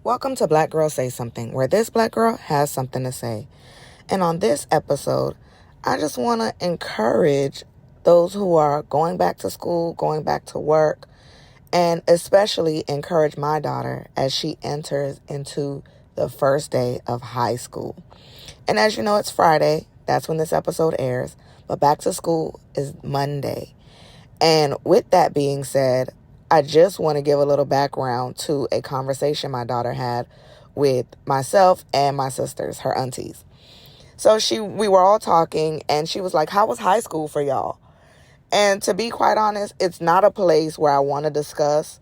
Welcome to Black Girl Say Something, where this black girl has something to say. And on this episode, I just want to encourage those who are going back to school, going back to work, and especially encourage my daughter as she enters into the first day of high school. And as you know, it's Friday. That's when this episode airs. But back to school is Monday. And with that being said, I just want to give a little background to a conversation my daughter had with myself and my sisters, her aunties. So we were all talking, and she was like, how was high school for y'all? And to be quite honest, it's not a place where I want to discuss.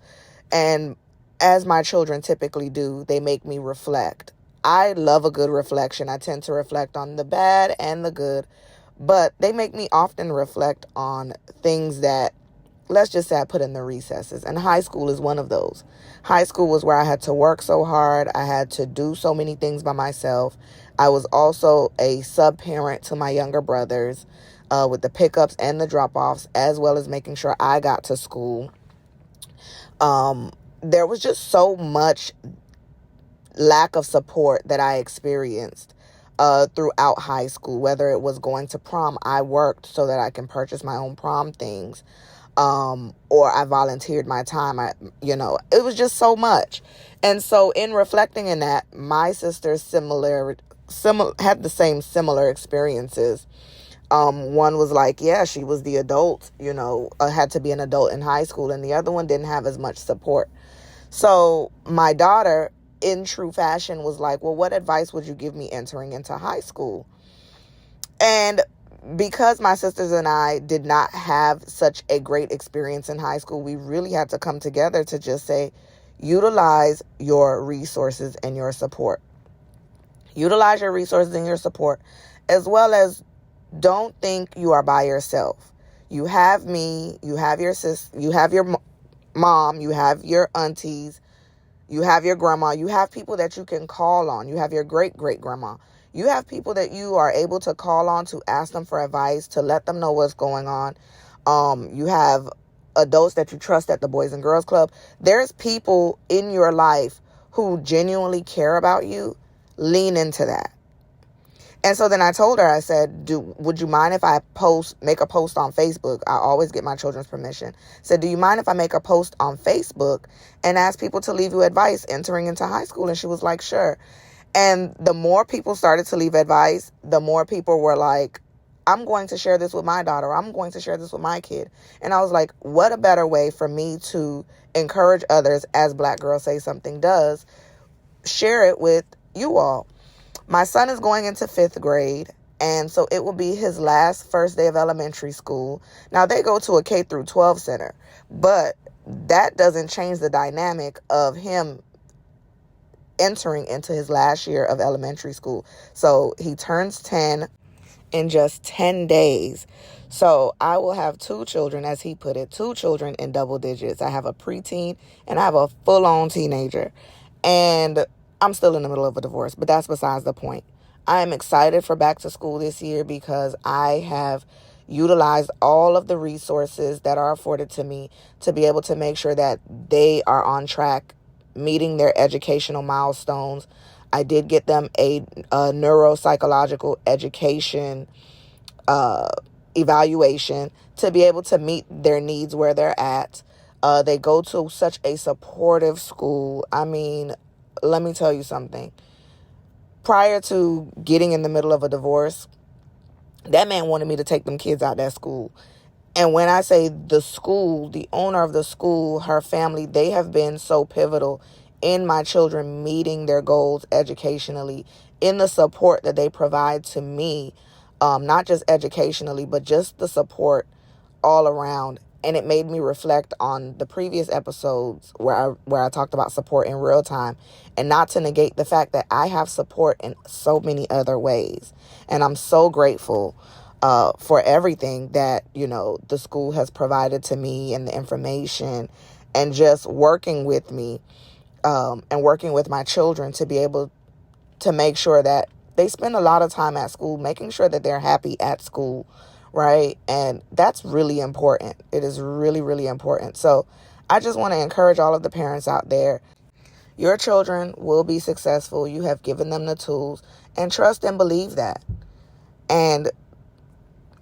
And as my children typically do, they make me reflect. I love a good reflection. I tend to reflect on the bad and the good, but they make me often reflect on things that, let's just say, I put in the recesses. And high school is one of those. High school was where I had to work so hard. I had to do so many things by myself. I was also a sub-parent to my younger brothers with the pickups and the drop-offs, as well as making sure I got to school. There was just so much lack of support that I experienced throughout high school. Whether it was going to prom, I worked so that I can purchase my own prom things. Or I volunteered my time. It was just so much. And so in reflecting in that, my sisters had the same similar experiences. One was like, yeah, she was the adult, had to be an adult in high school, and the other one didn't have as much support. So my daughter, in true fashion, was like, well, what advice would you give me entering into high school? And because my sisters and I did not have such a great experience in high school, we really had to come together to just say, utilize your resources and your support. Utilize your resources and your support, as well as don't think you are by yourself. You have me, you have your you have your mom, you have your aunties, you have your grandma, you have people that you can call on. You have your great-great-grandma. You have people that you are able to call on to ask them for advice, to let them know what's going on. You have adults that you trust at the Boys and Girls Club. There's people in your life who genuinely care about you. Lean into that. And so then I told her, I said, would you mind if I make a post on Facebook? I always get my children's permission. Said, do you mind if I make a post on Facebook and ask people to leave you advice entering into high school? And she was like, sure. And the more people started to leave advice, the more people were like, I'm going to share this with my daughter. I'm going to share this with my kid. And I was like, what a better way for me to encourage others, as Black Girl Say Something does, share it with you all. My son is going into 5th grade, and so it will be his first day of elementary school. Now, they go to a K through 12 center, but that doesn't change the dynamic of him entering into his last year of elementary school. So he turns 10 in just 10 days. So I will have 2 children, as he put it, 2 children in double digits. I have a preteen and I have a full-on teenager. And I'm still in the middle of a divorce, but that's besides the point. I am excited for back to school this year because I have utilized all of the resources that are afforded to me to be able to make sure that they are on track, meeting their educational milestones. I did get them a neuropsychological education evaluation to be able to meet their needs where they're at. They go to such a supportive school. I mean, let me tell you something. Prior to getting in the middle of a divorce, that man wanted me to take them kids out of that school. And when I say the school, the owner of the school, her family, they have been so pivotal in my children meeting their goals educationally, in the support that they provide to me, not just educationally, but just the support all around. And it made me reflect on the previous episodes where I talked about support in real time, and not to negate the fact that I have support in so many other ways. And I'm so grateful for everything that, the school has provided to me, and the information, and just working with me and working with my children to be able to make sure that they spend a lot of time at school, making sure that they're happy at school, right? And that's really important. It is really, really important. So I just want to encourage all of the parents out there. Your children will be successful. You have given them the tools, and trust and believe that. And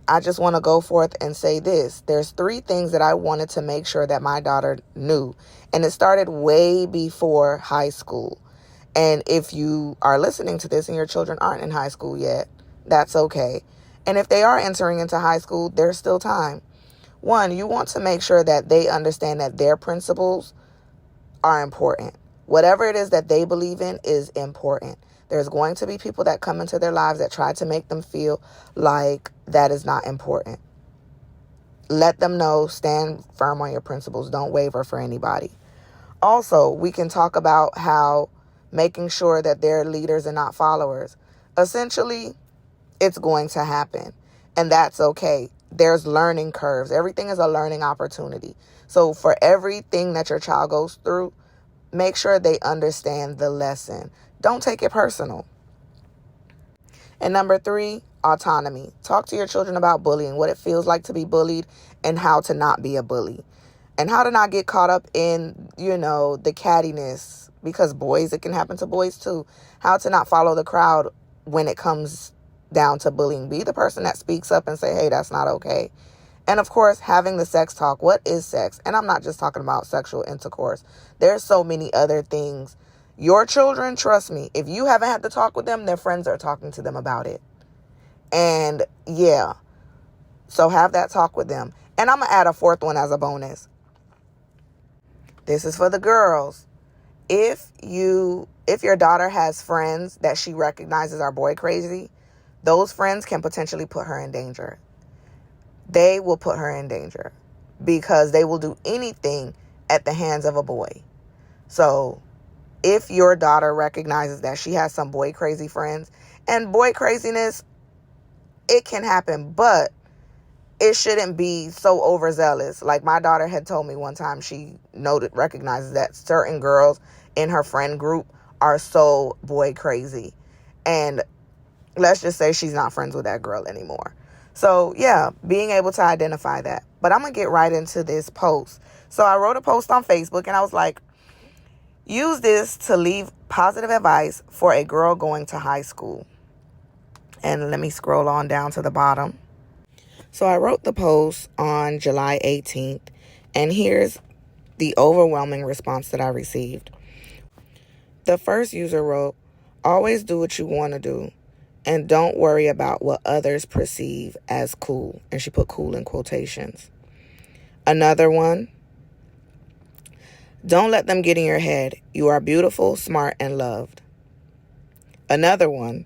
I just want to go forth and say this. There's 3 things that I wanted to make sure that my daughter knew. And it started way before high school. And if you are listening to this and your children aren't in high school yet, that's okay. And if they are entering into high school, there's still time. 1, you want to make sure that they understand that their principles are important. Whatever it is that they believe in is important. There's going to be people that come into their lives that try to make them feel like that is not important. Let them know, stand firm on your principles. Don't waver for anybody. Also, we can talk about how making sure that they're leaders and not followers. Essentially, it's going to happen, and that's okay. There's learning curves. Everything is a learning opportunity. So for everything that your child goes through, make sure they understand the lesson. Don't take it personal. And number 3, autonomy. Talk to your children about bullying, what it feels like to be bullied, and how to not be a bully. And how to not get caught up in, the cattiness. Because boys, it can happen to boys too. How to not follow the crowd when it comes down to bullying. Be the person that speaks up and say, hey, that's not okay. And of course, having the sex talk. What is sex? And I'm not just talking about sexual intercourse. There's so many other things. Your children, trust me, if you haven't had to talk with them, their friends are talking to them about it. And yeah, so have that talk with them. And I'm going to add a 4th one as a bonus. This is for the girls. If your daughter has friends that she recognizes are boy crazy, those friends can potentially put her in danger. They will put her in danger because they will do anything at the hands of a boy. So if your daughter recognizes that she has some boy crazy friends, and boy craziness, it can happen, but it shouldn't be so overzealous. Like my daughter had told me one time, she recognizes that certain girls in her friend group are so boy crazy. And let's just say she's not friends with that girl anymore. So yeah, being able to identify that. But I'm going to get right into this post. So I wrote a post on Facebook and I was like, use this to leave positive advice for a girl going to high school. And let me scroll on down to the bottom. So I wrote the post on July 18th, and here's the overwhelming response that I received. The first user wrote, always do what you want to do, and don't worry about what others perceive as cool. And she put cool in quotations. Another one, don't let them get in your head. You are beautiful, smart, and loved. Another one,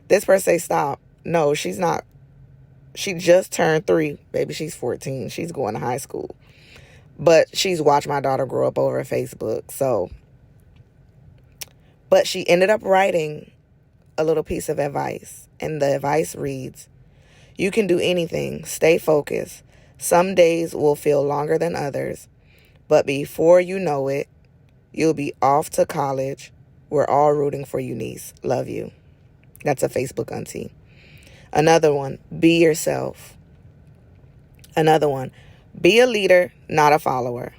this person say stop. No, she's not. She just turned 3. Baby, she's 14. She's going to high school. But she's watched my daughter grow up over Facebook. But she ended up writing a little piece of advice. And the advice reads, you can do anything. Stay focused. Some days will feel longer than others. But before you know it, you'll be off to college. We're all rooting for you, niece. Love you. That's a Facebook auntie. Another one, be yourself. Another one, be a leader, not a follower.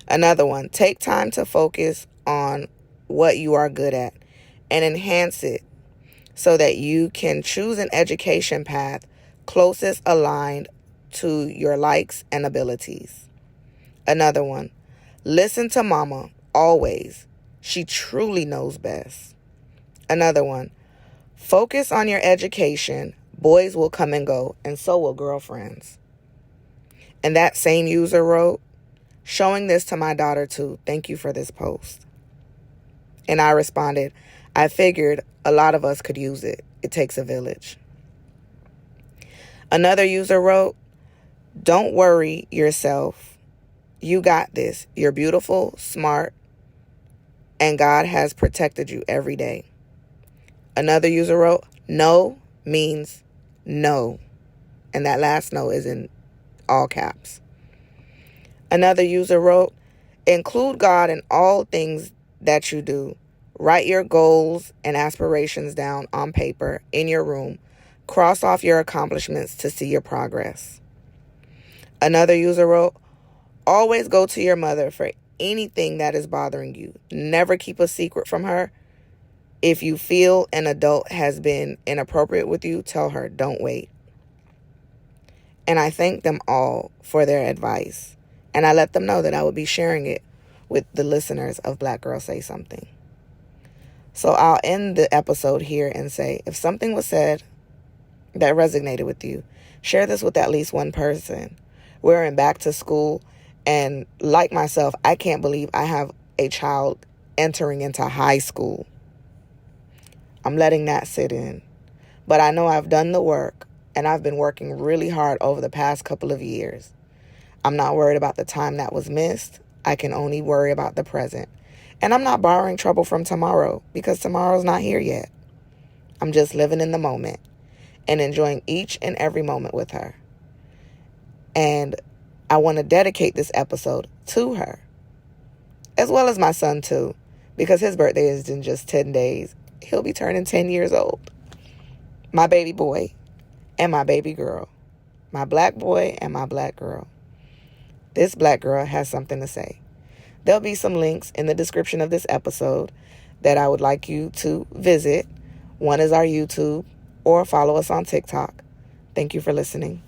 Another one, take time to focus on what you are good at and enhance it so that you can choose an education path closest aligned to your likes and abilities. Another one, listen to mama, always. She truly knows best. Another one, focus on your education. Boys will come and go, and so will girlfriends. And that same user wrote, showing this to my daughter too. Thank you for this post. And I responded, I figured a lot of us could use it. It takes a village. Another user wrote, don't worry yourself. You got this. You're beautiful, smart, and God has protected you every day. Another user wrote, no means no. And that last no is in all caps. Another user wrote, include God in all things that you do. Write your goals and aspirations down on paper in your room. Cross off your accomplishments to see your progress. Another user wrote, always go to your mother for anything that is bothering you. Never keep a secret from her. If you feel an adult has been inappropriate with you, tell her, don't wait. And I thank them all for their advice. And I let them know that I would be sharing it with the listeners of Black Girl Say Something. So I'll end the episode here and say, if something was said that resonated with you, share this with at least one person. We're in back to school, and like myself, I can't believe I have a child entering into high school. I'm letting that sit in. But I know I've done the work, and I've been working really hard over the past couple of years. I'm not worried about the time that was missed. I can only worry about the present. And I'm not borrowing trouble from tomorrow, because tomorrow's not here yet. I'm just living in the moment and enjoying each and every moment with her. And I want to dedicate this episode to her, as well as my son too, because his birthday is in just 10 days. He'll be turning 10 years old. My baby boy and my baby girl. My black boy and my black girl. This black girl has something to say. There'll be some links in the description of this episode that I would like you to visit. One is our YouTube, or follow us on TikTok. Thank you for listening.